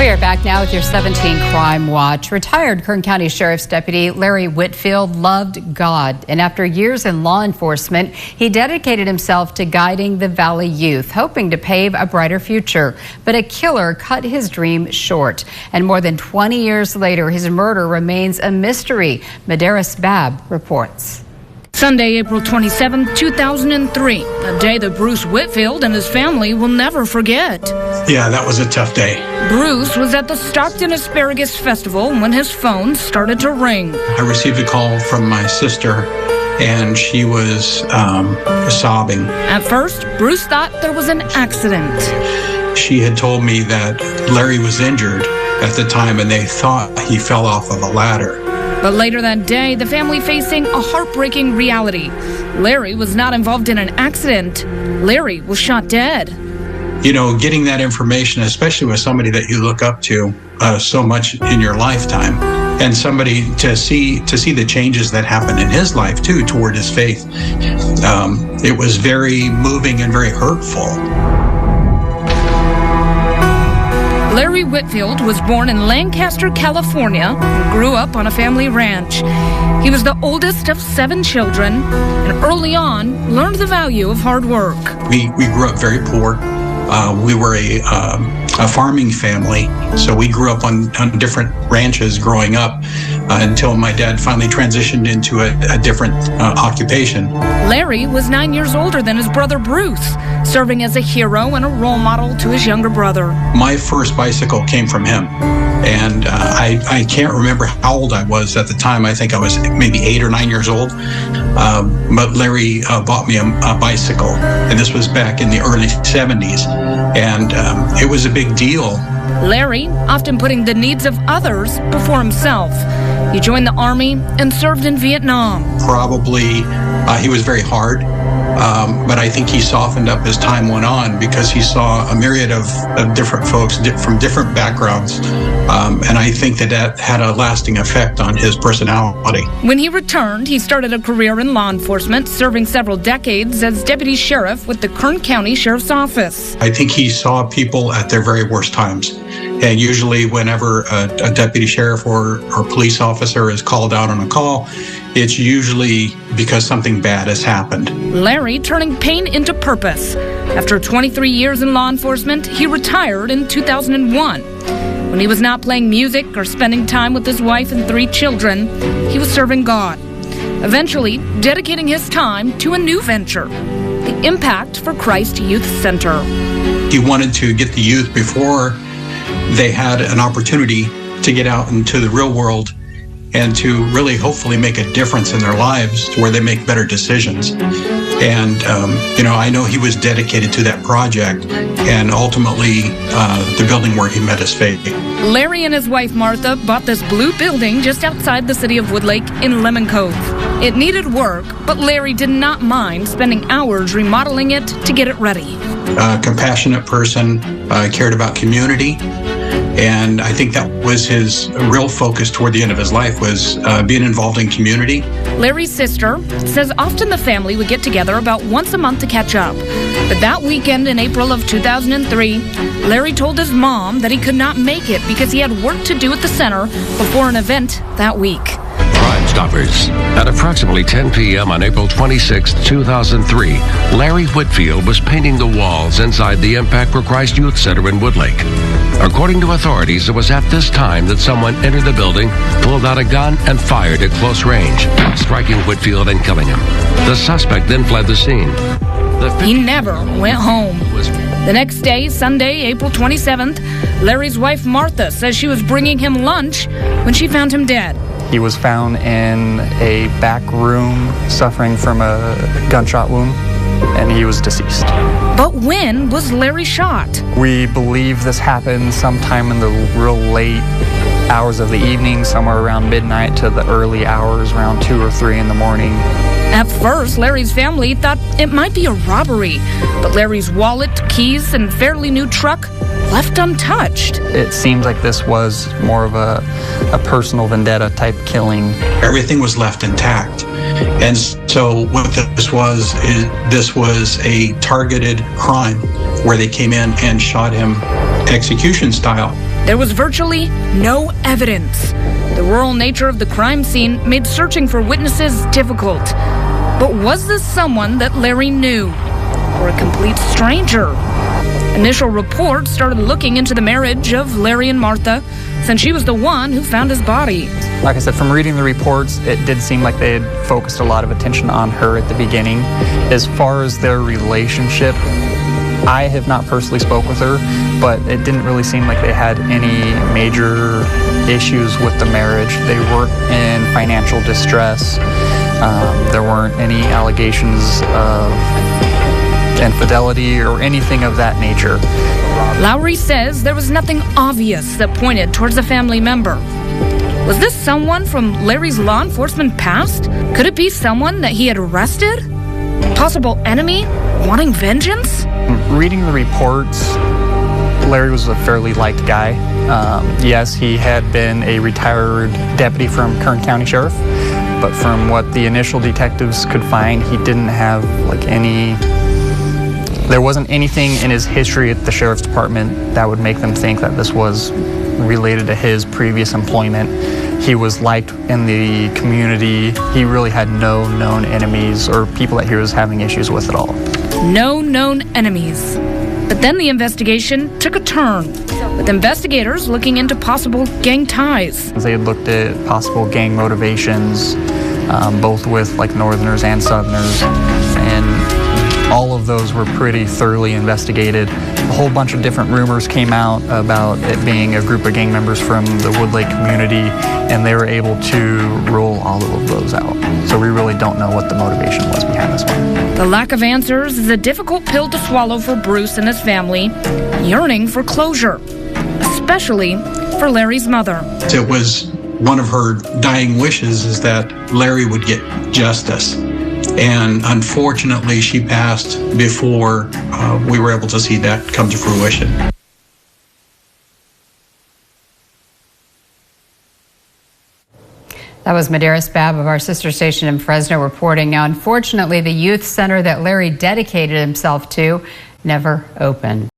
We are back now with your 17 Crime Watch. Retired Kern County Sheriff's Deputy Larry Whitfield loved God, and after years in law enforcement, he dedicated himself to guiding the Valley youth, hoping to pave a brighter future. But a killer cut his dream short, and more than 20 years later, his murder remains a mystery. Madaris Babb reports. Sunday, April 27, 2003, a day that Bruce Whitfield and his family will never forget. Yeah, that was a tough day. Bruce was at the Stockton Asparagus Festival when his phone started to ring. I received a call from my sister, and she was sobbing. At first, Bruce thought there was an accident. She had told me that Larry was injured at the time, and they thought he fell off of a ladder. But later that day, the family facing a heartbreaking reality. Larry was not involved in an accident. Larry was shot dead. You know, getting that information, especially with somebody that you look up to so much in your lifetime, and somebody to see the changes that happened in his life too toward his faith, it was very moving and very hurtful. Larry Whitfield was born in Lancaster, California, and grew up on a family ranch. He was the oldest of 7 children, and early on learned the value of hard work. We grew up very poor. We were a farming family, so we grew up on different ranches growing up until my dad finally transitioned into a different occupation. Larry was 9 years older than his brother Bruce, serving as a hero and a role model to his younger brother. My first bicycle came from him, and I can't remember how old I was at the time. I think I was maybe 8 or 9 years old, but Larry bought me a bicycle, and this was back in the early 70s, and it was a big deal. Larry often putting the needs of others before himself. He joined the Army and served in Vietnam. Probably he was very hard, but I think he softened up as time went on because he saw a myriad of different folks from different backgrounds, and I think that had a lasting effect on his personality. When he returned, he started a career in law enforcement, serving several decades as deputy sheriff with the Kern County Sheriff's Office. I think he saw people at their very worst times. And usually whenever a deputy sheriff or police officer is called out on a call, it's usually because something bad has happened. Larry turning pain into purpose. After 23 years in law enforcement, he retired in 2001. When he was not playing music or spending time with his wife and 3 children, he was serving God. Eventually, dedicating his time to a new venture, the Impact for Christ Youth Center. He wanted to get the youth before they had an opportunity to get out into the real world and to really hopefully make a difference in their lives to where they make better decisions. And, I know he was dedicated to that project and ultimately the building where he met his fate. Larry and his wife Martha bought this blue building just outside the city of Woodlake in Lemon Cove. It needed work, but Larry did not mind spending hours remodeling it to get it ready. A compassionate person, cared about community. And I think that was his real focus toward the end of his life, was being involved in community. Larry's sister says often the family would get together about once a month to catch up. But that weekend in April of 2003, Larry told his mom that he could not make it because he had work to do at the center before an event that week. Crime Stoppers. At approximately 10 p.m. on April 26, 2003, Larry Whitfield was painting the walls inside the Impact for Christ Youth Center in Woodlake. According to authorities, it was at this time that someone entered the building, pulled out a gun, and fired at close range, striking Whitfield and killing him. The suspect then fled the scene. He never went home. The next day, Sunday, April 27th, Larry's wife Martha says she was bringing him lunch when she found him dead. He was found in a back room suffering from a gunshot wound, and he was deceased. But when was Larry shot? We believe this happened sometime in the real late hours of the evening, somewhere around midnight to the early hours, around 2 or 3 in the morning. At first, Larry's family thought it might be a robbery, but Larry's wallet, keys, and fairly new truck left untouched. It seems like this was more of a personal vendetta type killing. Everything was left intact. And so what this was a targeted crime where they came in and shot him execution style. There was virtually no evidence. The rural nature of the crime scene made searching for witnesses difficult. But was this someone that Larry knew, or a complete stranger? Initial reports started looking into the marriage of Larry and Martha, since she was the one who found his body. Like I said, from reading the reports, it did seem like they had focused a lot of attention on her at the beginning. As far as their relationship, I have not personally spoke with her, but it didn't really seem like they had any major issues with the marriage. They weren't in financial distress. There weren't any allegations of infidelity or anything of that nature. Lowry says there was nothing obvious that pointed towards a family member. Was this someone from Larry's law enforcement past? Could it be someone that he had arrested? Possible enemy? Wanting vengeance? Reading the reports, Larry was a fairly liked guy. Yes, he had been a retired deputy from Kern County Sheriff, but from what the initial detectives could find, he didn't have there wasn't anything in his history at the sheriff's department that would make them think that this was related to his previous employment. He was liked in the community. He really had no known enemies or people that he was having issues with at all. No known enemies. But then the investigation took a turn, with investigators looking into possible gang ties. They had looked at possible gang motivations, both with Northerners and Southerners, and all of those were pretty thoroughly investigated. A whole bunch of different rumors came out about it being a group of gang members from the Woodlake community, and they were able to rule all of those out. So we really don't know what the motivation was behind this one. The lack of answers is a difficult pill to swallow for Bruce and his family, yearning for closure, especially for Larry's mother. It was one of her dying wishes is that Larry would get justice. And unfortunately, she passed before we were able to see that come to fruition. That was Madaris Babb of our sister station in Fresno reporting. Now, unfortunately, the youth center that Larry dedicated himself to never opened.